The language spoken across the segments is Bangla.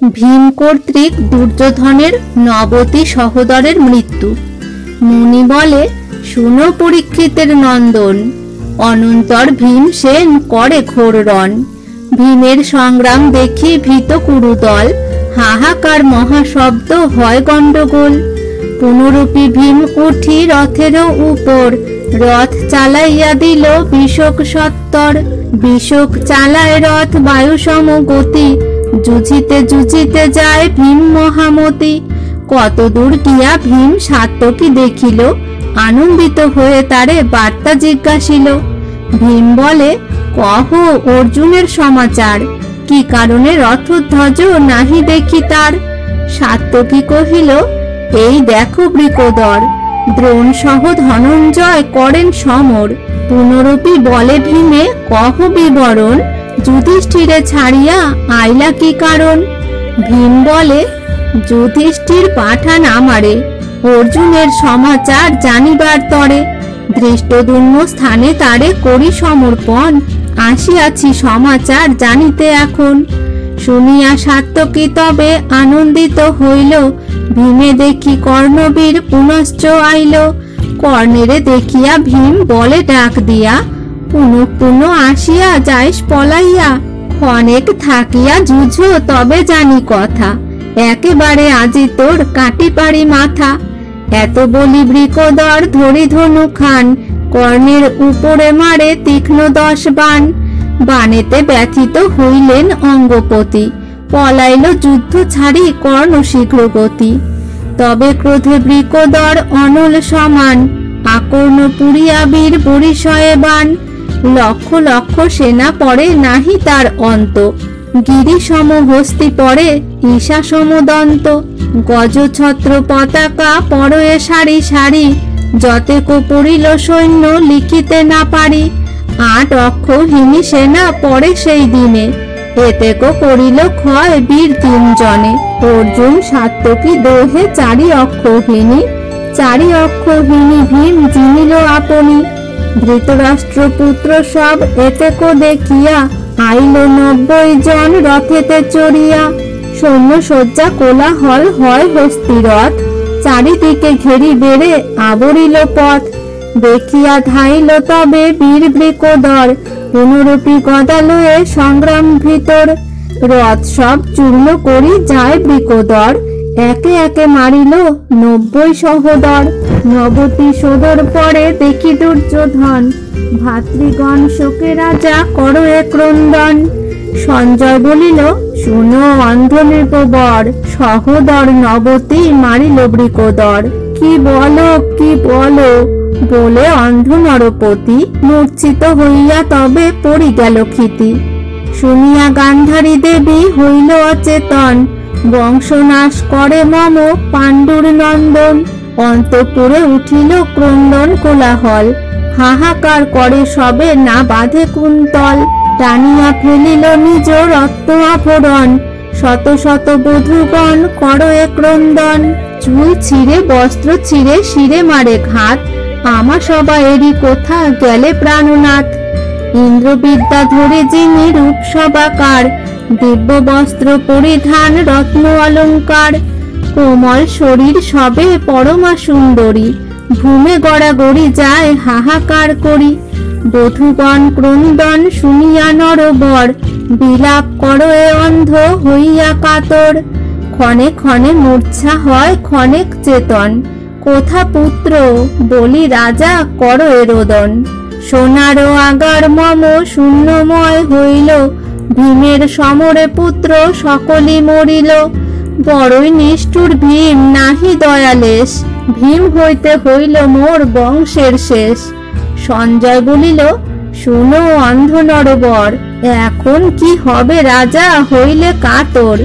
ভীম কর্তৃক দুর্যোধনের নবতী সহোদরের মৃত্যু। মুনি বলে, শুনো পরীক্ষিতের নন্দন, অনন্তর ভীমসেন করে ঘোর রণ। ভীমের সংগ্রাম দেখি ভীত কুরুদল, হাহাকার মহাশব্দ হয় গণ্ডগোল। পুনরূপী ভীম উঠি রথের উপর, রথ চালাইয়া দিল বিষোক সত্তর। বিষোক চালায় রথ বায়ু সমগতি, যুঝিতে যুঝিতে যায় ভীম মহামতি। কত দূর গিয়া ভীম সাত্যকী দেখিল, আনন্দিত হয়ে তারে বার্তা জিজ্ঞাসিল। ভীম বলে, কহ অর্জুনের সমাচার, কি কারণে রথধ্বজ নাহি দেখি তার। সাত্যকী কহিল, এই দেখো বৃকোদর, দ্রোণ সহ ধনঞ্জয় করেন সমর। পুনরূপী বলে ভীমে, কহ বিবরণ, যুধিষ্ঠিরে ছাড়িয়া আইলা কি কারণ। ভীম বলে, যুধিষ্ঠির পাঠান আমারে, অর্জুনের সমাচার জানিবার তরে। দৃষ্টদ্যুম্ন স্থানে তারে করি সমর্পণ, আসিয়াছি সমাচার জানিতে এখন। শুনিয়া সাত্যকী তবে আনন্দিত হইল, ভীমে দেখি কর্ণবীর পুনশ্চ আইল। কর্ণেরে দেখিয়া ভীম বলে ডাক দিয়া, পুনঃ পুনঃ আসিয়া যাইস পলাইয়া। ক্ষণেক থাকিয়া যুঝো তবে জানি কথা, একেবারে আজি তোর কাটি পারি মাথা। এত বলি বৃকোদর ধরি ধনু খান, কর্ণের উপরে মারে তীক্ষ্ণ 10 বাণ। বাণেতে ব্যথিত হইলেন অঙ্গপতি, পলাইল যুদ্ধ ছাড়ি কর্ণ শীঘ্র গতি। তবে ক্রোধে বৃকোদর অনল সমান, আকর্ণ পুরিয়া বীর পরিষয়ে বাণ। লক্ষ লক্ষ সেনা পড়ে নাহি তার অন্ত, গিরি সম হস্তি পড়ে ঈশা সমদন্ত। গজ ছত্র পতাকা পরয়ে সারি সারি, যতেক পড়িল সৈন্য লিখিতে না পারি। 8 অক্ষৌহিনী সেনা পড়ে সেই দিনে, এতেক করিল ক্ষয় বীর 3 জনে। অর্জুন সাত্যকী দোহে 4 অক্ষৌহিনী, 4 অক্ষৌহিনী ভীম জিনিল আপনি। ধৃতরাষ্ট্র পুত্র সব এতেক দেখিয়া, আইল 90 জন রথেতে চড়িয়া। সৈন্য সজ্জা কোলাহল হয় হস্তিরথ, চারিদিকে ঘেরি বেড়ে আবরিল পথ। দেখিয়া ধাইল তবে বীর বৃকোদর, পুনরূপী গদা লয়ে সংগ্রাম ভিতর। রথ সব চূর্ণ করি যায় বৃকোদর, একে একে মারিল 90 সহোদর। নবতী সোদর পরে দেখি দুর্যোধন, ভাতৃগণ শোকে রাজা করো এ ক্রন্দন। সঞ্জয় বলিল, শুনো অন্ধ নৃপবর, সহোদর নবতী মারিল বৃকোদর। কি বলো কি বলো, বলে অন্ধ নরপতি, মূর্ছিত হইয়া তবে পড়ি গেল ক্ষিতি। শুনিয়া গান্ধারী দেবী হইল অচেতন, বংশনাশ করে মম পাণ্ডুর নন্দন। অন্তঃপুরে উঠিল ক্রন্দন কোলাহল, হাহাকার করে সবে না বাঁধে কুন্তল। টানিয়া ফেলিল নিজ রত্ন আভরণ, শত শত বধূগণ করো এ ক্রন্দন। চুল ছিঁড়ে বস্ত্র ছিঁড়ে শিরে মারে ঘাত, আমা সবা এরি কোথা গেলে প্রাণনাথ। ইন্দ্রবিদ্যা ধরে যিনি রূপ সবাকার, দিব্য বস্ত্র পরিধান রত্ন অলঙ্কার। কোমল শরীর সবে পরমা সুন্দরী, ভূমে গড়াগড়ি যায় হাহাকার করি। বধূগণ ক্রন্দন শুনিয়া নরবর, বিলাপ করো এ অন্ধ হইয়া কাতর। ক্ষণে ক্ষণে মূর্ছা হয় ক্ষণেক চেতন, কোথা পুত্র বলি রাজা করো এ রোদন। সোনার আগার মম শূন্যময় হইল, ভীমের সমরে পুত্র সকলই মরিল। বড়ই নিষ্ঠুর ভীম নাহি দয়ালেশ, ভীম হইতে হইল মোর বংশের শেষ। সঞ্জয় বলিল, শুনো অন্ধ নরবর, এখন কি হবে রাজা হইলে কাতর।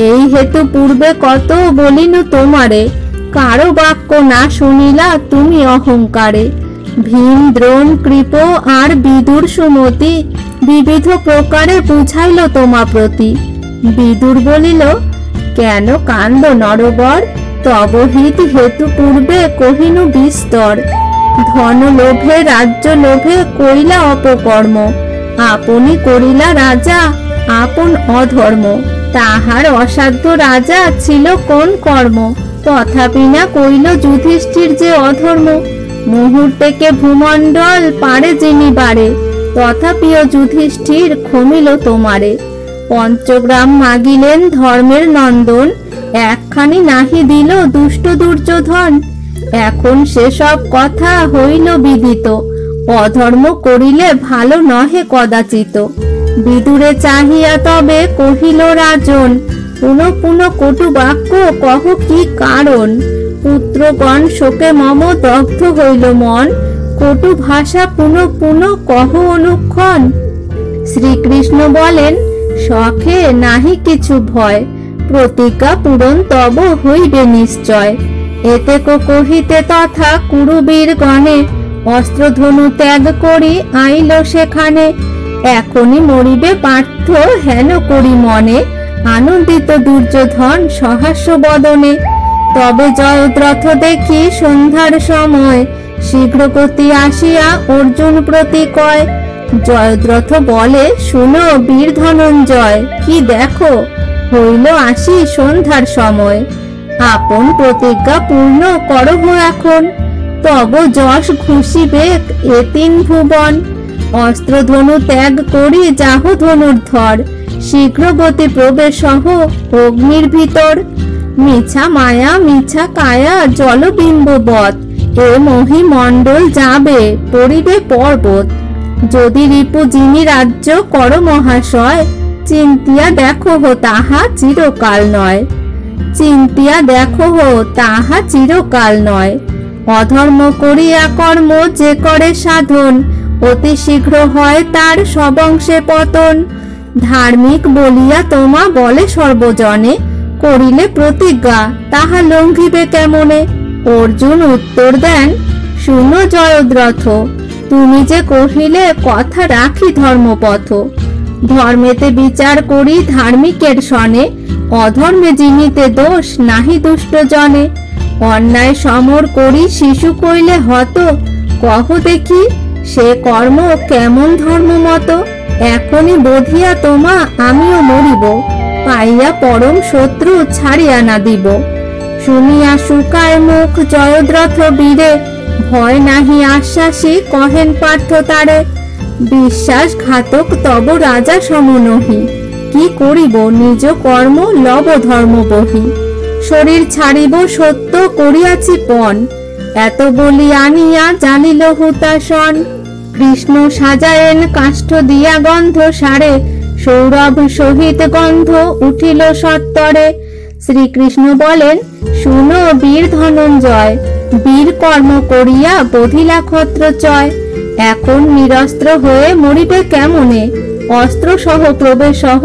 এই হেতু পূর্বে কত বলিনু তোমারে, কারো বাক্য না শুনিলা তুমি অহংকারে। ভীম দ্রোণ কৃপ আর বিদুর সুমতি, বিবিধ প্রকারে বুঝাইল তোমা প্রতি। বিদুর বলিল, কেন কান্দ নরবর, তব হিত হেতু পূর্বে কহিনু বিস্তর। ধন লোভে রাজ্য লোভে কইলা অপকর্ম, আপনি করিলা রাজা আপন অধর্ম। তাহার অসাধ্য রাজা ছিল কোন কর্ম, তথাপি না কইল যুধিষ্ঠির যে অধর্ম। মুহূর্তেকে ভূমণ্ডল পারে যিনি বারে, তথাপিও যুধিষ্ঠির ক্ষমিল তোমারে। পঞ্চগ্রাম মাগিলেন ধর্মের নন্দন, একখানি নাহি দিল দুষ্ট দুর্যোধন। এখন সেসব কথা হইল বিদিত, অধর্ম করিলে ভালো নহে কদাচিত। বিদুরে চাহিয়া তবে কহিল রাজন, পুনঃ পুনঃ কটু বাক্য কহ কি কারণ। পুত্রগণ শোকে মম দগ্ধ হইল মন, কটু ভাষা পুনঃ পুনঃ কহ অনুক্ষণ। শ্রীকৃষ্ণ বলেন, শখে নাহি কিছু ভয়, প্রতিজ্ঞা পূরণ তব হইবে নিশ্চয়। এতে কহিতে তথা কুরুবীর গণে, অস্ত্রধনু ত্যাগ করি আইল সেখানে। এখনই মরিবে পার্থ হেন করি মনে, আনন্দিত দুর্যোধন সহাস্য বদনে। তবে জয়দ্রথ দেখি সন্ধ্যার সময়, শীঘ্র গতি আসিয়া অর্জুন প্রতি কয়। জয়দ্রথ বলে, শুনো বীর ধনঞ্জয়, কি দেখো হইল আসি সন্ধ্যার সময়। আপন প্রতিজ্ঞা পূর্ণ করহ এখন, তব যশ ঘুষিবে এ তিন ভুবন। অস্ত্রধনু ত্যাগ করি যাহ ধনুর্ধর, শীঘ্র গতি প্রবেশ সহ অগ্নির ভিতর। মিছা মায়া মিছা কায়া জলবিম্ববৎ, এ মহিমণ্ডল যাবে পড়িবে পর্বত। যদি রিপু যিনি রাজ্য কর মহাশয়, চিন্তিয়া দেখো তাহা চিরকাল নয়। চিন্তিয়া দেখো তাহা চিরকাল নয়। অধর্ম করিয়া কর্ম যে করে সাধন, অতি শীঘ্র হয় তার সবংশে পতন। ধার্মিক বলিয়া তোমা বলে সর্বজনে, করিলে প্রতিজ্ঞা তাহা লঙ্ঘিবে কেমনে। অর্জুন উত্তর দেন, শুনো জয়দ্রথ, তুমি যে কহিলে কথা রাখি ধর্মপথ। ধর্মেতে বিচার করি ধার্মিকের সনে, অধর্মে যিনিতে দোষ নাহি দুষ্ট জনে। অন্যায় সমর করি শিশু কইলে হত, কহ দেখি সে কর্ম কেমন ধর্ম মত। এখনই বধিয়া তোমা আমিও মরিব, পাইয়া পরম শত্রু ছাড়িয়া না দিব। শুনিয়া শুকায় মুখ জয়দ্রথ বীরে, ভয় নাহি আশ্বাসী কহেন পার্থ তারে। বিশ্বাসঘাতক তব রাজা সমনহি, কি করিব নিজ কর্ম লব ধর্ম বহি। শরীর ছাড়িব সত্য করিয়াছি পণ, এত বলি আনিয়া জানিল হুতাশন। কৃষ্ণ সাজায়েন কাষ্ঠ দিয়া গন্ধ সারে, সৌরভ সহিত গন্ধ উঠিল সত্তরে। শ্রীকৃষ্ণ বলেন, শুনো বীর ধনঞ্জয়, বীর কর্ম করিয়া বধিলা ক্ষত্রচয়। এখন নিরস্ত্র হয়ে মরিবে কেমনে, অস্ত্র সহ প্রবেশ সহ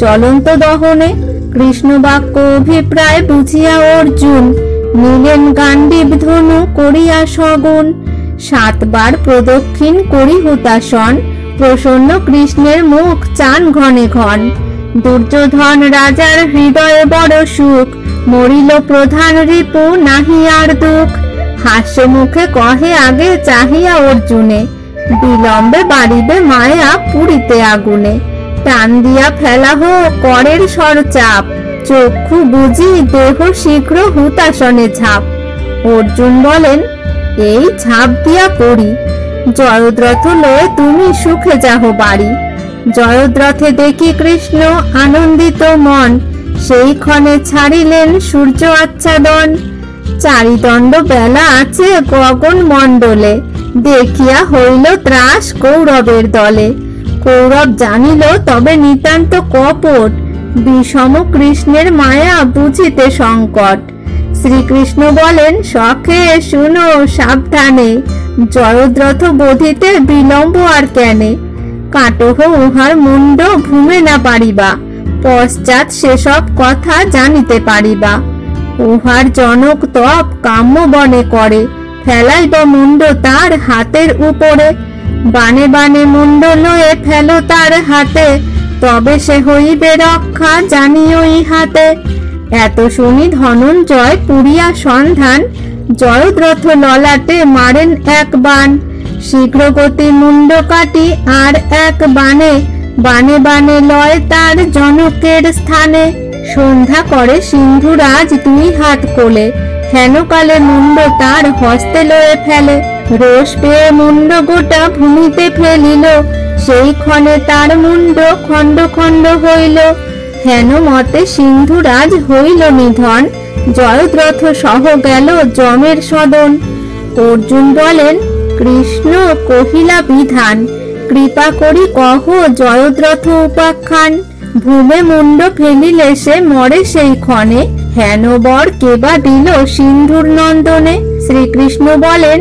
জ্বলন্ত দহনে। কৃষ্ণ বাক্য অভিপ্রায় বুঝিয়া অর্জুন, নিলেন গান্ডীব ধনু করিয়া সগুণ। 7 বার প্রদক্ষিণ করি হুতাশন, প্রসন্ন কৃষ্ণের মুখ চান ঘনে ঘন। দুর্যোধন রাজার হৃদয়ে বড় সুখ, মরিল প্রধান রিপু নাহি আর দুঃখ। হাস্য মুখে কহে আগে চাহিয়া অর্জুনে, বিলম্বে বাড়িবে মায়া পুরিতে আগুনে। টান দিয়া ফেলা হো করের সরচাপ, চক্ষু বুঝি দেহ শীঘ্র হুতাশনে ঝাঁপ। অর্জুন বলেন, এই ঝাঁপ দিয়া পড়ি, জয়দ্রথ লয়ে তুমি সুখে যাহ বাড়ি। জয়দ্রথে দেখি কৃষ্ণ আনন্দিত মন, সেই ক্ষণে ছাড়িলেন সূর্য আচ্ছাদন। চারিদণ্ড বেলা আছে গগন মণ্ডলে, দেখিয়া হইল ত্রাস কৌরবের দলে। কৌরব জানিল তবে নিতান্ত কপট, বিষম কৃষ্ণের মায়া বুঝিতে সংকট। শ্রীকৃষ্ণ বলেন, সখে শুনো সাবধানে, জয়দ্রথ বধিতে বিলম্ব আর কেনে। কাটহ উহার মুন্ড ভূমে না পারিবা, পশ্চাৎ সেসব কথা জানিতে পারিবা। উহার জনক তপ কাম্য বনে করে, ফেলাইব মুন্ড তার হাতের উপরে। বানে বানে মুন্ড লয়ে ফেলো তার হাতে, তবে সে হইবে রক্ষা জানিও ইহাতে। এত শুনি ধনঞ্জয় পুরিয়া সন্ধান, জয়দ্রথ ললাটে মারেন এক বান। শীঘ্র গতি মুন্ড কাটি আর এক বানে, বানে বানে লয় তার জনকের স্থানে। সন্ধ্যা করে সিন্ধুরাজ দুই হাত কোলে, হেনকালে মুন্ড তার হস্তে লয়ে ফেলে। রোষ পেয়ে মুন্ড গোটা ভূমিতে ফেলিল, সেই ক্ষণে তার মুন্ড খণ্ড খণ্ড হইল। হেন মতে সিন্ধুরাজ হইল নিধন, জয়দ্রথ সহ গেল যমের সদন। অর্জুন বলেন, কৃষ্ণ কহিলা বিধান, কৃপা করি কহ জয়দ্রথ উপাখ্যান। ভূমে মুন্ড ফেলিলে সে মরে সেই ক্ষণে, হেন বর কেবা দিল সিন্ধুর নন্দনে। শ্রীকৃষ্ণ বলেন,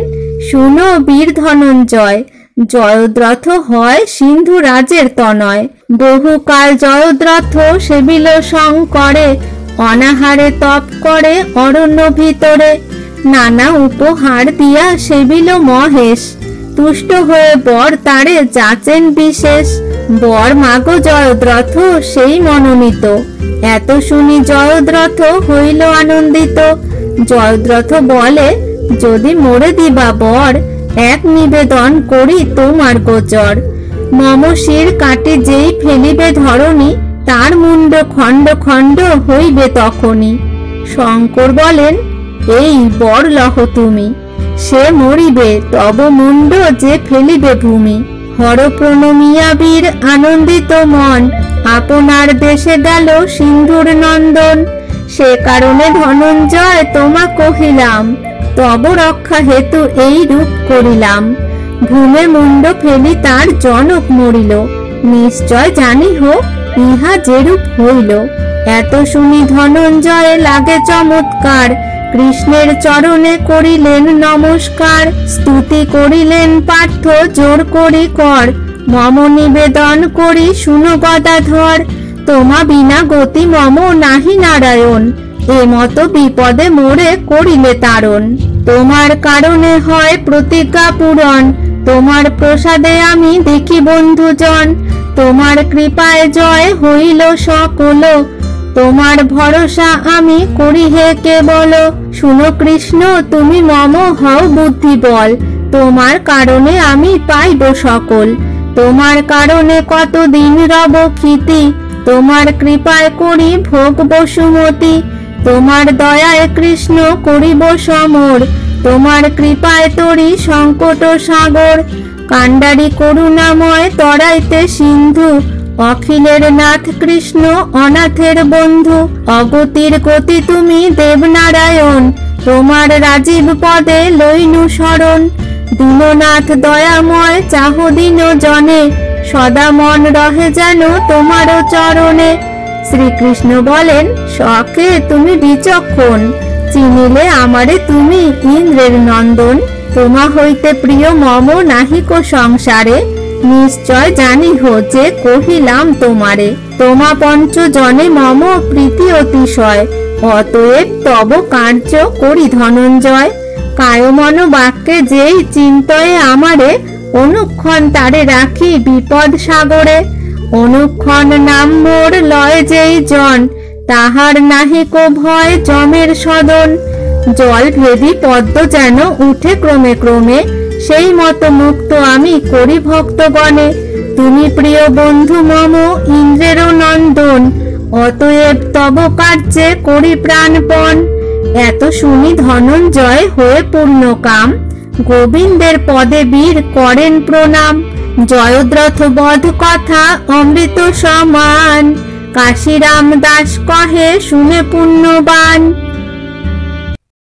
শুনো বীর ধনঞ্জয়, জয়দ্রথ হয় সিন্ধু রাজের তনয়। বহুকাল জয়দ্রথ সেবিল সং করে, অনাহারে তপ করে অরণ্য ভিতরে। নানা উপহার দিয়া সেবিল মহেশ, তুষ্ট হয়ে বর তারে যাচেন বিশেষ। বর মাগো জয়দ্রথ সেই মনোনীত, এত শুনি জয়দ্রথ হইল আনন্দিত। জয়দ্রথ বলে, যদি মোরে দিবা বর, এক নিবেদন করি তোমার গোচর। মম শির কাটে যেই ফেলিবে ধরণী, তার মুন্ড খণ্ড খণ্ড হইবে তখনই। শঙ্কর বলেন, এই বর লহ তুমি, সে মরিবে তব মুন্ড যে ফেলিবে ভূমি। হর প্রণমিয়া বীর আনন্দিত মন, আপনার দেশে গেল সিন্ধুর নন্দন। সে কারণে ধনঞ্জয় তোমা কহিলাম, তব রক্ষা হেতু এই রূপ করিলাম। ভূমে মুন্ড ফেলি তার জনক মরিল, নিশ্চয় জানিহ ইহা যেরূপ হইল। এত শুনি ধনঞ্জয় লাগে চমৎকার, কৃষ্ণের চরণে করিলেন নমস্কার। স্তুতি করিলেন পার্থ জোর করি কর, মম নিবেদন করি শুনো গদাধর। তোমা বিনা গতি মম নাহি নারায়ণ, এ মতো বিপদে মোরে করিলে তারণ। তোমার কারণে হয় প্রতিজ্ঞা পূরণ, তোমার প্রসাদে আমি দেখি বন্ধুজন। তোমার কৃপায় জয় হইল সকল, তোমার ভরসা আমি করি হে কেবল। শুনো কৃষ্ণ তুমি মম হও বুদ্ধি বল, তোমার কারণে আমি পাইব সকল। তোমার কারণে কতদিন রব ক্ষিতি, তোমার কৃপায় করি ভোগ বসুমতি। তোমার দয়ায় কৃষ্ণ করিব সমর, তোমার কৃপায় তরি সংকট সাগর। কান্ডারি করুণাময় তরাইতে সিন্ধু, অখিলের নাথ কৃষ্ণ অনাথের বন্ধু। অগতির গতি তুমি দেবনারায়ণ, তোমার রাজীব পদে লইনু শরণ। দীননাথ দয়াময় চাহ দিন জনে, সদা মন রহে যেন তোমার চরণে। শ্রীকৃষ্ণ বলেন, শখে তুমি বিচক্ষণ, চিনিলে আমারে তুমি ইন্দ্রের নন্দন। তোমা হইতে প্রিয় মম নাহিক সংসারে, নিশ্চয় জানিহ যে কহিলাম তোমারে। তোমা পঞ্চ জনে মম প্রীতি অতিশয়, অতএব তব কার্য করি ধনঞ্জয়। কায় মন বাক্যে যেই চিন্তয়ে আমারে, অনুক্ষণ তারে রাখি বিপদ সাগরে। অনুক্ষণ নাম মোর লয় যেই জন, তাহার নাহিক ভয় যমের সদন। জল ভেদি পদ্ম যেন উঠে ক্রমে ক্রমে, সেই মতো মুক্ত আমি করি ভক্তগণে। তুমি প্রিয় বন্ধু মম ইন্দ্রেরও নন্দন, অতএব তব কার্যে করি প্রাণপণ। এত শুনি ধনঞ্জয় হয়ে পূর্ণ কাম, গোবিন্দের পদে বীর করেন প্রণাম। জয়দ্রথ বধ কথা অমৃত সমান, কাশীরাম দাস কহে শুনে পুণ্যবান।